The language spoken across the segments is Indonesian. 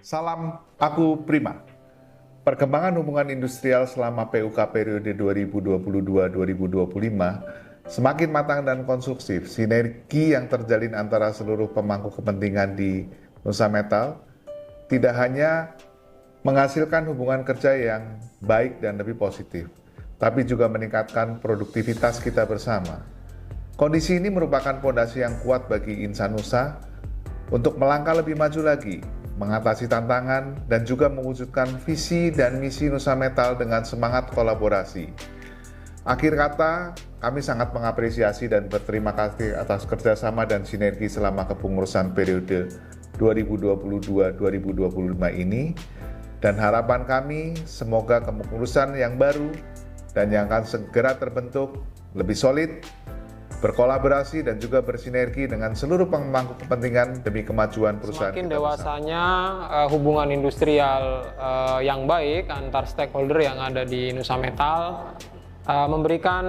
Salam aku Prima. Perkembangan hubungan industrial selama PUK periode 2022-2025 semakin matang dan konstruktif. Sinergi yang terjalin antara seluruh pemangku kepentingan di Nusa Metal tidak hanya menghasilkan hubungan kerja yang baik dan lebih positif, tapi juga meningkatkan produktivitas kita bersama. Kondisi ini merupakan fondasi yang kuat bagi insan Nusa untuk melangkah lebih maju lagi, mengatasi tantangan, dan juga mewujudkan visi dan misi Nusa Metal dengan semangat kolaborasi. Akhir kata, kami sangat mengapresiasi dan berterima kasih atas kerjasama dan sinergi selama kepengurusan periode 2022-2025 ini, dan harapan kami semoga kepengurusan yang baru dan yang akan segera terbentuk lebih solid, berkolaborasi dan juga bersinergi dengan seluruh pemangku kepentingan demi kemajuan perusahaan. Semakin dewasanya hubungan industrial yang baik antar stakeholder yang ada di Nusa Metal memberikan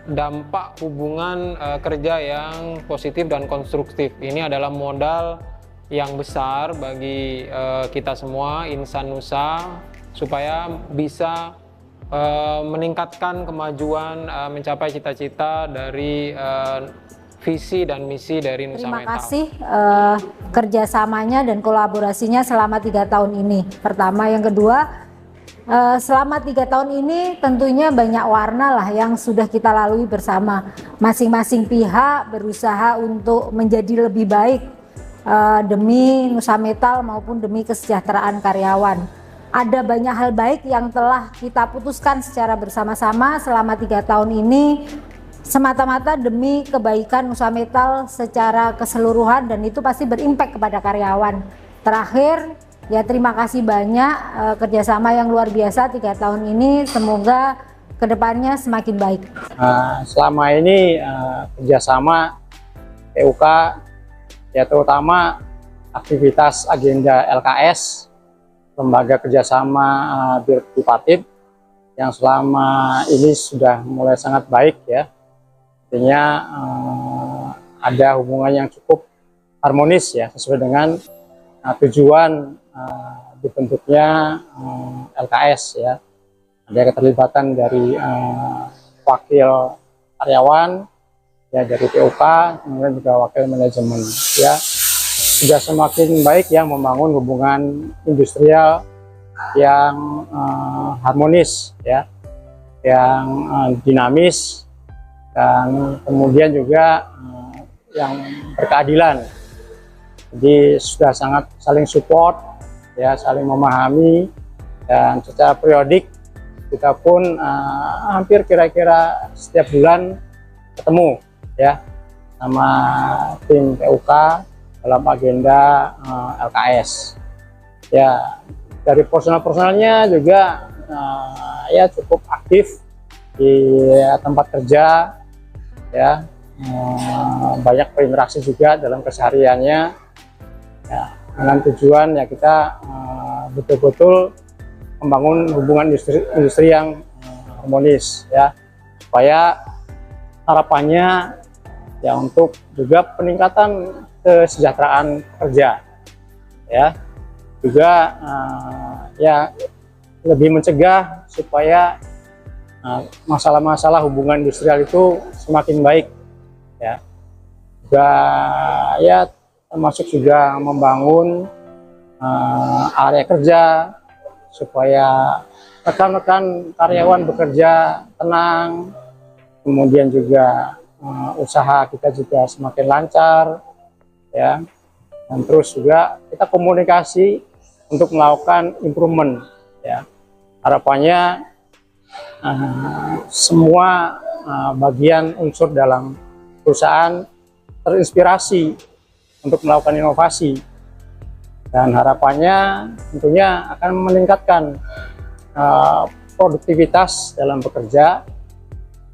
dampak hubungan kerja yang positif dan konstruktif. Ini adalah modal yang besar bagi kita semua insan Nusa supaya bisa meningkatkan kemajuan mencapai cita-cita dari visi dan misi dari Nusa Metal. Terima kasih kerjasamanya dan kolaborasinya selama 3 tahun ini. Pertama, yang kedua, selama 3 tahun ini tentunya banyak warna lah yang sudah kita lalui bersama. Masing-masing pihak berusaha untuk menjadi lebih baik demi Nusa Metal maupun demi kesejahteraan karyawan. Ada banyak hal baik yang telah kita putuskan secara bersama-sama selama 3 tahun ini semata-mata demi kebaikan Nusa Metal secara keseluruhan, dan itu pasti berimpact kepada karyawan. Terakhir, ya terima kasih banyak kerjasama yang luar biasa 3 tahun ini, semoga kedepannya semakin baik. Selama ini kerjasama PUK ya terutama aktivitas agenda LKS, Lembaga Kerjasama Tripartit, yang selama ini sudah mulai sangat baik ya. Artinya ada hubungan yang cukup harmonis ya, sesuai dengan tujuan dibentuknya LKS ya. Ada keterlibatan dari wakil karyawan ya dari PUK, kemudian juga wakil manajemen ya. Sudah semakin baik yang membangun hubungan industrial yang harmonis ya, yang dinamis, dan kemudian juga yang berkeadilan. Jadi sudah sangat saling support ya, saling memahami, dan secara periodik kita pun hampir kira-kira setiap bulan ketemu ya sama tim PUK dalam agenda LKS ya. Dari personal-personalnya juga ya cukup aktif di tempat kerja ya, banyak berinteraksi juga dalam kesehariannya ya, dengan tujuan ya kita betul-betul membangun hubungan industri yang harmonis ya, supaya harapannya ya untuk juga peningkatan kesejahteraan kerja ya, juga ya lebih mencegah supaya masalah-masalah hubungan industrial itu semakin baik ya. Juga ya termasuk juga membangun area kerja supaya rekan-rekan karyawan bekerja tenang, kemudian juga usaha kita juga semakin lancar ya, dan terus juga kita komunikasi untuk melakukan improvement ya. Harapannya semua bagian unsur dalam perusahaan terinspirasi untuk melakukan inovasi, dan harapannya tentunya akan meningkatkan produktivitas dalam bekerja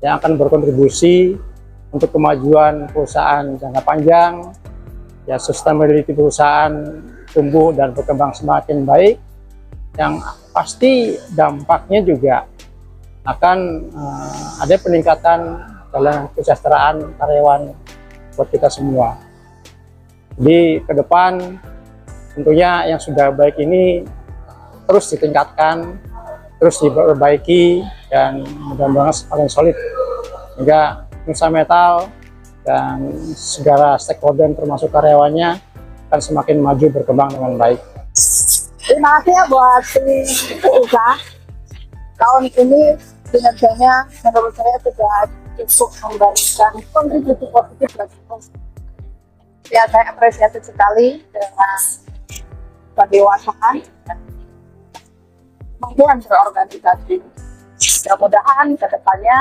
yang akan berkontribusi untuk kemajuan perusahaan jangka panjang ya, sustainability perusahaan tumbuh dan berkembang semakin baik, yang pasti dampaknya juga akan ada peningkatan dalam kesejahteraan karyawan buat kita semua. Jadi ke depan tentunya yang sudah baik ini terus ditingkatkan, terus diperbaiki, dan mudah-mudahan semakin solid sehingga Nusa Metal dan segala stakeholder termasuk karyawannya akan semakin maju berkembang dengan baik. Terima kasih ya buat tim PUK. Tahun ini kinerjanya menurut saya sudah cukup memberikan kontribusi positif bagi kita. Ya, saya apresiasi sekali dengan kedewasaan dan kemampuan berorganisasi. Mudah-mudahan ke depannya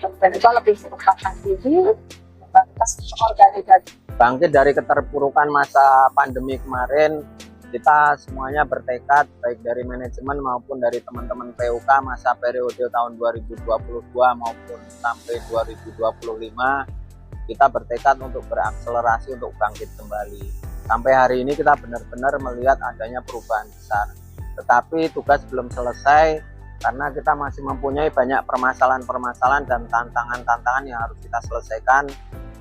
kita lebih merupakan diri membangun organisasi. Bangkit dari keterpurukan masa pandemi kemarin, kita semuanya bertekad, baik dari manajemen maupun dari teman-teman PUK masa periode tahun 2022 maupun sampai 2025, kita bertekad untuk berakselerasi untuk bangkit kembali. Sampai hari ini kita benar-benar melihat adanya perubahan besar. Tetapi tugas belum selesai karena kita masih mempunyai banyak permasalahan-permasalahan dan tantangan-tantangan yang harus kita selesaikan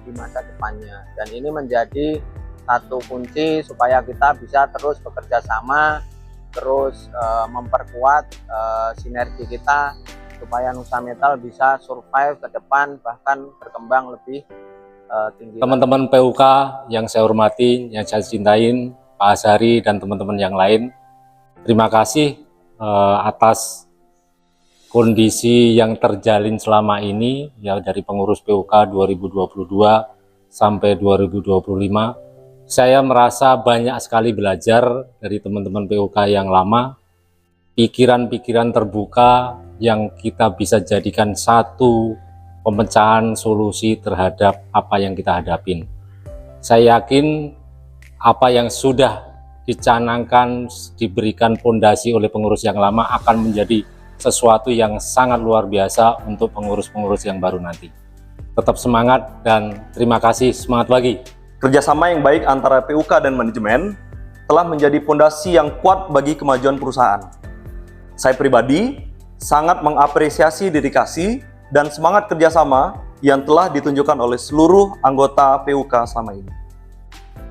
di masa depannya. Dan ini menjadi satu kunci supaya kita bisa terus bekerja sama, terus memperkuat sinergi kita supaya Nusa Metal bisa survive ke depan, bahkan berkembang lebih tinggi. Teman-teman PUK yang saya hormati, yang saya cintain, Pak Azhari dan teman-teman yang lain, terima kasih atas kondisi yang terjalin selama ini, ya, dari pengurus PUK 2022 sampai 2025. Saya merasa banyak sekali belajar dari teman-teman PUK yang lama, pikiran-pikiran terbuka yang kita bisa jadikan satu pemecahan solusi terhadap apa yang kita hadapin. Saya yakin apa yang sudah dicanangkan, diberikan fondasi oleh pengurus yang lama akan menjadi sesuatu yang sangat luar biasa untuk pengurus-pengurus yang baru nanti. Tetap semangat dan terima kasih, semangat pagi. Kerjasama yang baik antara PUK dan manajemen telah menjadi fondasi yang kuat bagi kemajuan perusahaan. Saya pribadi sangat mengapresiasi dedikasi dan semangat kerjasama yang telah ditunjukkan oleh seluruh anggota PUK selama ini.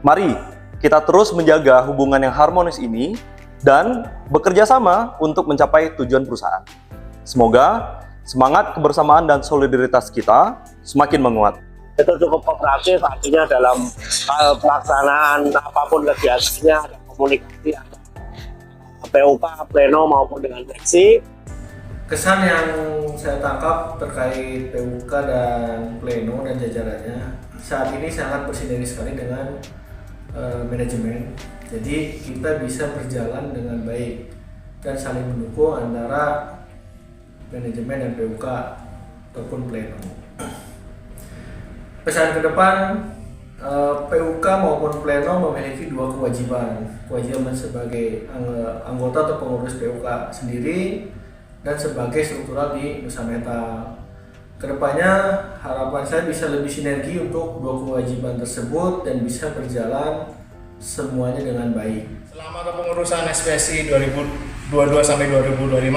Mari kita terus menjaga hubungan yang harmonis ini dan bekerja sama untuk mencapai tujuan perusahaan. Semoga semangat kebersamaan dan solidaritas kita semakin menguat. Itu cukup kooperatif, artinya dalam hal pelaksanaan apapun kegiatannya ada komunikasi antara PUK, pleno maupun dengan direksi. Kesan yang saya tangkap terkait PUK dan pleno dan jajarannya saat ini sangat bersinergi sekali dengan manajemen. Jadi kita bisa berjalan dengan baik dan saling mendukung antara manajemen dan PUK ataupun pleno. Pesan ke depan, PUK maupun pleno memiliki dua kewajiban sebagai anggota atau pengurus PUK sendiri dan sebagai struktural di Nusa Metal. Kedepannya harapan saya bisa lebih sinergi untuk dua kewajiban tersebut dan bisa berjalan semuanya dengan baik. Selama kepengurusan SPSI 2022 sampai 2025,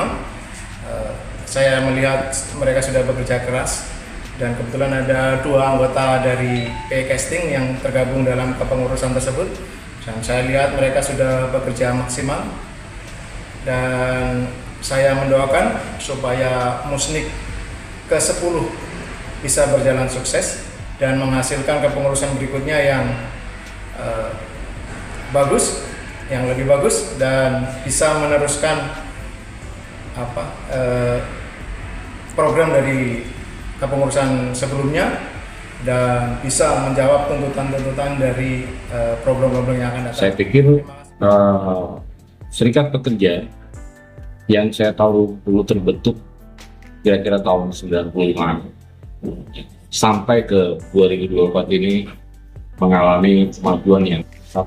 saya melihat mereka sudah bekerja keras. Dan kebetulan ada dua anggota dari PE Casting yang tergabung dalam kepengurusan tersebut. Dan saya lihat mereka sudah bekerja maksimal. Dan saya mendoakan supaya Musnik ke-10 bisa berjalan sukses dan menghasilkan kepengurusan berikutnya yang bagus, yang lebih bagus, dan bisa meneruskan program dari kepengurusan sebelumnya dan bisa menjawab tuntutan-tuntutan dari program-program yang akan datang. Saya pikir serikat pekerja yang saya tahu dulu terbentuk kira-kira tahun 95 sampai ke 2024 ini mengalami kemajuan yang besar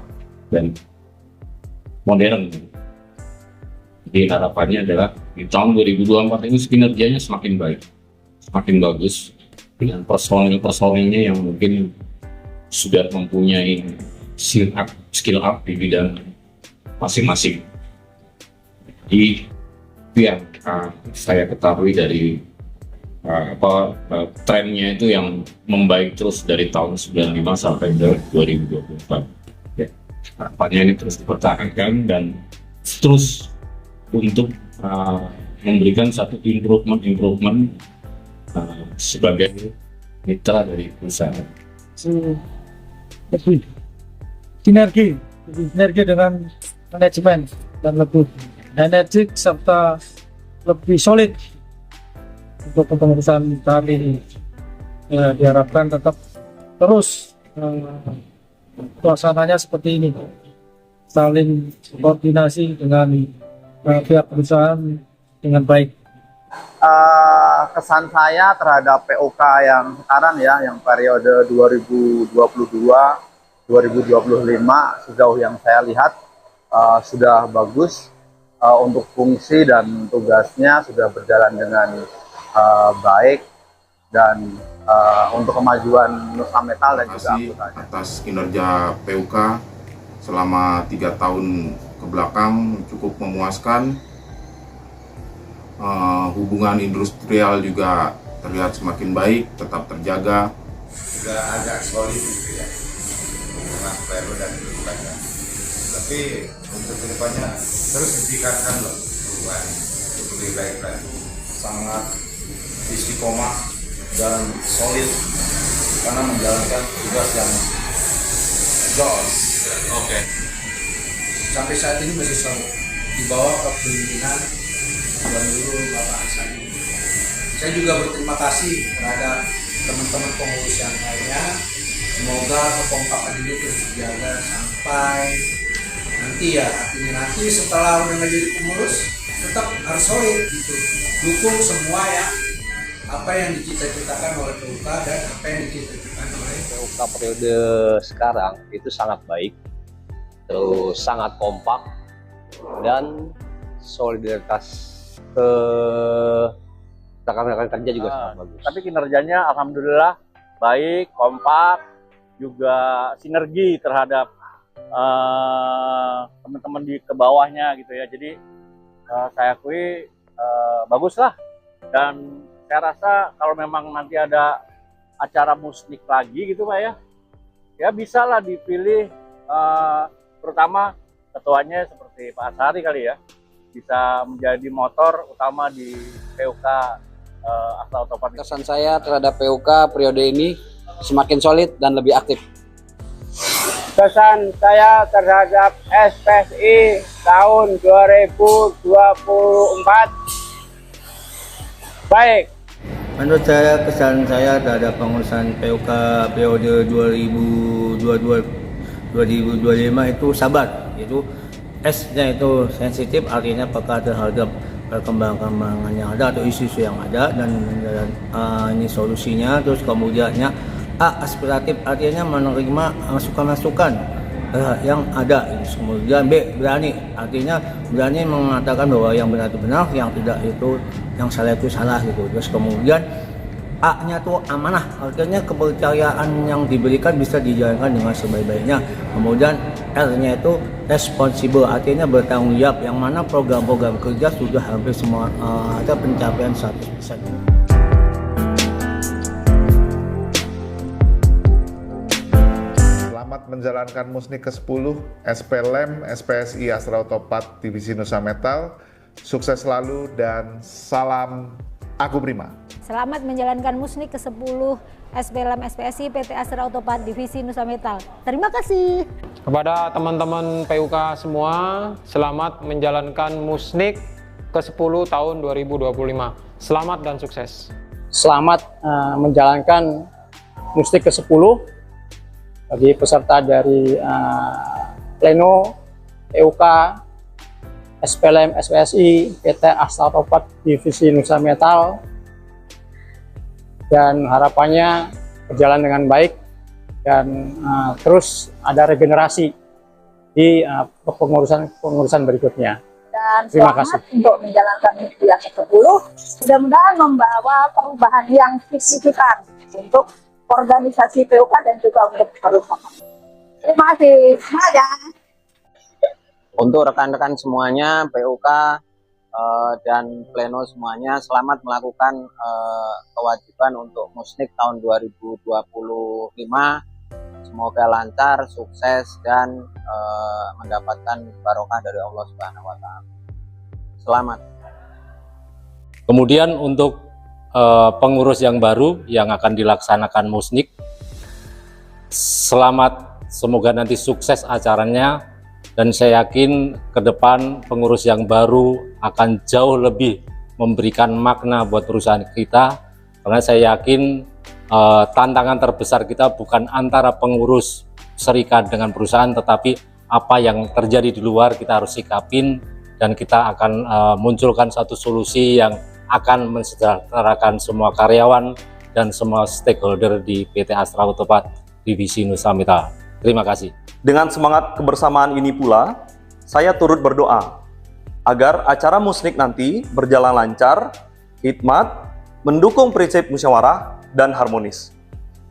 dan modern. Jadi harapannya adalah di tahun 2024 ini kinerjanya semakin baik, semakin bagus, dengan personil-personilnya yang mungkin sudah mempunyai skill up di bidang masing-masing. Jadi itu yang saya ketahui dari trennya itu yang membaik terus dari tahun 95 sampai 2024. Ya. harapannya ini terus dipertahankan dan terus untuk memberikan satu improvement sebagai mitra dari perusahaan. Sinergi dengan manajemen dan lebih energik serta lebih solid untuk kepengurusan tahap ini. Ya, diharapkan tetap terus suasananya seperti ini, saling koordinasi dengan pihak perusahaan dengan baik. Kesan saya terhadap PUK yang sekarang ya, yang periode 2022-2025 sejauh yang saya lihat sudah bagus, untuk fungsi dan tugasnya sudah berjalan dengan baik, dan untuk kemajuan Nusa Metal dan juga anggotanya. Atas kinerja PUK selama 3 tahun ke belakang cukup memuaskan. Hubungan industrial juga terlihat semakin baik, tetap terjaga. Sudah agak solid gitu ya, hubungan Pleno dan PUK. Tapi untuk kedepannya terus ditingkatkan loh hubungan untuk lebih baik lagi. Sangat istiqomah dan solid karena menjalankan tugas yang jelas. Oke. Sampai saat ini masih selalu di bawah kepemimpinan Tuan Guru Bapak Hansani. Saya juga berterima kasih terhadap teman-teman pengurus yang lainnya. Semoga kekompakan ini terus dijaga sampai nanti ya, artinya nanti setelah udah menjadi pengurus tetap harus solid gitu. Dukung semua ya apa yang dicita-citakan oleh PUK dan apa yang dicita-citakan oleh PUK periode sekarang itu sangat baik, terus sangat kompak, dan solidaritas ke rekan-rekan kerja juga sangat bagus. Tapi kinerjanya alhamdulillah baik, kompak, juga sinergi terhadap teman-teman di ke bawahnya gitu ya. Jadi saya akui bagus lah, dan saya rasa kalau memang nanti ada acara musik lagi gitu Pak ya bisa lah dipilih, terutama ketuanya seperti Pak Asari kali ya, bisa menjadi motor utama di PUK Astra Otopat. Kesan saya terhadap PUK periode ini semakin solid dan lebih aktif. Kesan saya terhadap SPSI tahun 2024 baik. Menurut saya, kesan saya terhadap pengurusan PUK periode 2022-2025 itu sabar. Itu S-nya itu sensitif, artinya peka terhadap perkembangan yang ada atau isu-isu yang ada, dan ini solusinya. Terus kemudiannya A, aspiratif, artinya menerima masukan-masukan yang ada. Kemudian B, berani, artinya berani mengatakan bahwa yang benar itu benar, yang tidak itu, yang salah itu salah gitu. Terus kemudian A-nya tuh amanah, artinya kepercayaan yang diberikan bisa dijalankan dengan sebaik-baiknya. Kemudian R-nya itu responsible, artinya bertanggung jawab, yang mana program-program kerja sudah hampir semua ada pencapaian 100%. Selamat menjalankan Musnik ke-10 SPLM SPSI Astra Otopat Divisi Nusa Metal. Sukses selalu dan salam Aku Prima. Selamat menjalankan Musnik ke-10 SPLM SPSI PT Astra Otopat Divisi Nusa Metal. Terima kasih. Kepada teman-teman PUK semua, selamat menjalankan Musnik ke-10 tahun 2025. Selamat dan sukses. Selamat menjalankan Musnik ke-10 bagi peserta dari Pleno, PUK, SPLM SPSI, PT Astra Otopat Divisi Nusa Metal, dan harapannya berjalan dengan baik dan terus ada regenerasi di pengurusan berikutnya. Dan Terima selamat kasih. untuk menjalankan misi yang ke-10. Mudah-mudahan membawa perubahan yang signifikan untuk organisasi PUK dan juga untuk perusahaan. Terima kasih. Semuanya. Untuk rekan-rekan semuanya, PUK dan Pleno semuanya, selamat melakukan kewajiban untuk Musnik tahun 2025. Semoga lancar, sukses, dan mendapatkan barokah dari Allah Subhanahu wa Ta'ala. Selamat. Kemudian untuk pengurus yang baru yang akan dilaksanakan musnik, selamat, semoga nanti sukses acaranya, dan saya yakin ke depan pengurus yang baru akan jauh lebih memberikan makna buat perusahaan kita, karena saya yakin tantangan terbesar kita bukan antara pengurus serikat dengan perusahaan, tetapi apa yang terjadi di luar kita harus sikapin, dan kita akan munculkan satu solusi yang akan mensejahterakan semua karyawan dan semua stakeholder di PT Astra Autopart Divisi Nusa Metal. Terima kasih. Dengan semangat kebersamaan ini pula, saya turut berdoa agar acara musnik nanti berjalan lancar, hikmat, mendukung prinsip musyawarah, dan harmonis.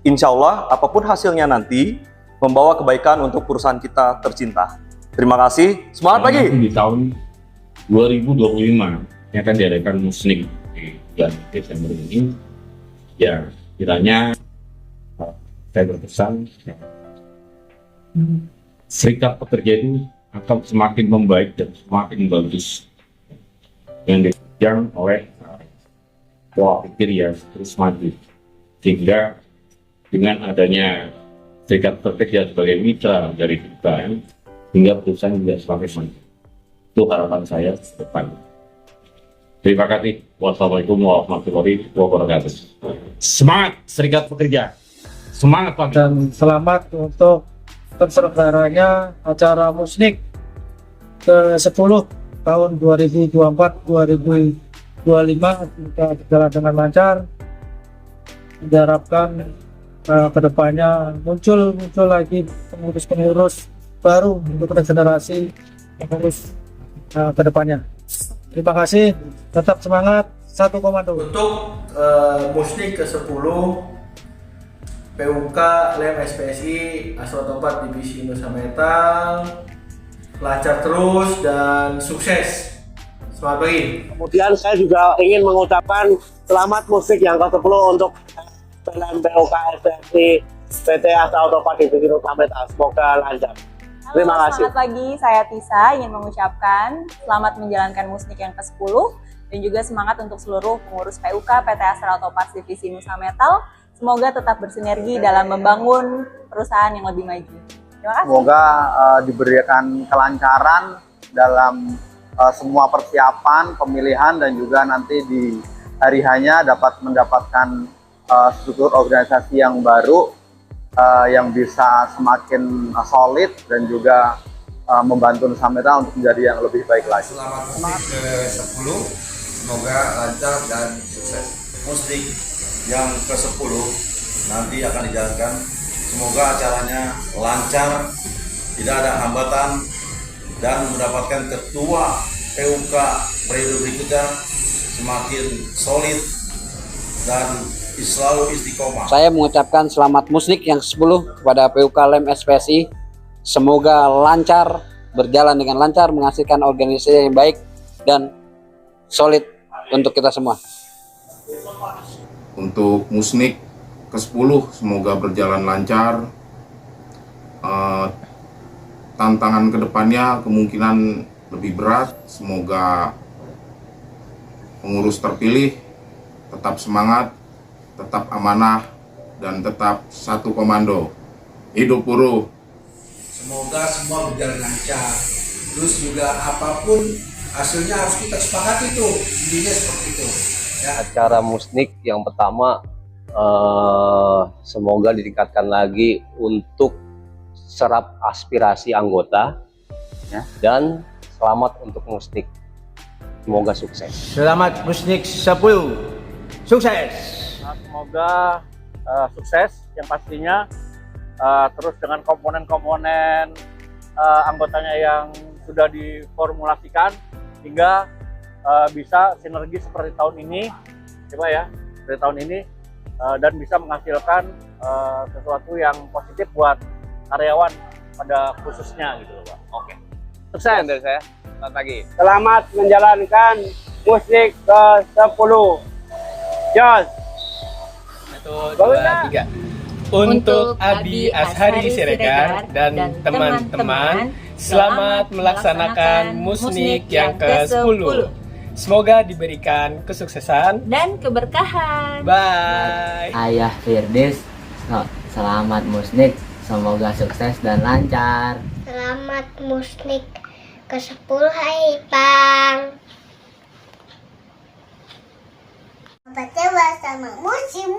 Insya Allah, apapun hasilnya nanti, membawa kebaikan untuk perusahaan kita tercinta. Terima kasih, semangat lagi! Di tahun 2025 yang akan diadakan musnik di bulan Desember ini, ya kiranya saya berpesan serikat pekerja itu akan semakin membaik dan semakin bagus yang dipegang oleh pola pikir yang terus maju, sehingga dengan adanya serikat pekerja sebagai mitra dari perusahaan, hingga perusahaan juga semakin maju. Itu harapan saya ke depan. Terima kasih. Wassalamualaikum warahmatullahi wabarakatuh. Semangat serikat pekerja, semangat Pak. Dan selamat untuk terselenggaranya acara musnik ke-10 tahun 2024-2025 kita berjalan dengan lancar. Diharapkan kedepannya muncul lagi pengurus-pengurus baru untuk generasi pengurus kedepannya. Terima kasih, tetap semangat, satu komando. Untuk musnik ke-10 PUK Lem SPSI Astra Autopart Divisi Nusa Metal lancar terus dan sukses. Selamat pagi. Kemudian saya juga ingin mengucapkan selamat musik yang ke-10 untuk PLM PUK SPSI PT Astra Autopart Divisi Nusa Metal. Semoga lancar. Terima kasih. Selamat pagi, saya Tisa ingin mengucapkan selamat menjalankan musnik yang ke-10 dan juga semangat untuk seluruh pengurus PUK PT Astra Autopart Divisi Nusa Metal. Semoga tetap bersinergi dalam membangun perusahaan yang lebih maju. Terima kasih. Semoga diberikan kelancaran dalam semua persiapan, pemilihan, dan juga nanti di hari hanya dapat mendapatkan struktur organisasi yang baru, yang bisa semakin solid dan juga membantu Nusa Metal untuk menjadi yang lebih baik lagi. Selamat musik ke-10, semoga lancar dan sukses. Musik yang ke-10 nanti akan dijalankan, semoga acaranya lancar, tidak ada hambatan, dan mendapatkan ketua PUK periode berikutnya semakin solid dan selalu istiqomah. Saya mengucapkan selamat musnik yang ke-10 kepada PUK Lem SPSI. Semoga lancar, berjalan dengan lancar, menghasilkan organisasi yang baik dan solid untuk kita semua. Untuk musnik ke-10 semoga berjalan lancar. Tantangan kedepannya kemungkinan lebih berat. Semoga pengurus terpilih tetap semangat, tetap amanah, dan tetap satu komando. Hidup buruh. Semoga semua berjalan lancar. Terus juga apapun hasilnya harus kita sepakati itu, intinya seperti itu. Ya. Acara musnik yang pertama semoga ditingkatkan lagi untuk serap aspirasi anggota, ya, dan selamat untuk musnik. Semoga sukses. Selamat musnik 10. Sukses. Semoga sukses yang pastinya, terus dengan komponen-komponen anggotanya yang sudah diformulasikan hingga bisa sinergi seperti tahun ini, coba ya, seperti tahun ini, dan bisa menghasilkan sesuatu yang positif buat karyawan pada khususnya gitu loh Pak. Oke. Sukses dari saya. Selamat pagi. Selamat menjalankan musik ke-10. Jos. 1, 2, 3. Untuk Abi Ashari Siregar dan teman-teman, selamat melaksanakan musnik yang ke-10. Semoga diberikan kesuksesan dan keberkahan. Bye. Ayah Firdiz, selamat musnik, semoga sukses dan lancar. Selamat musnik ke-10, hai Pang. Baca bersama musik.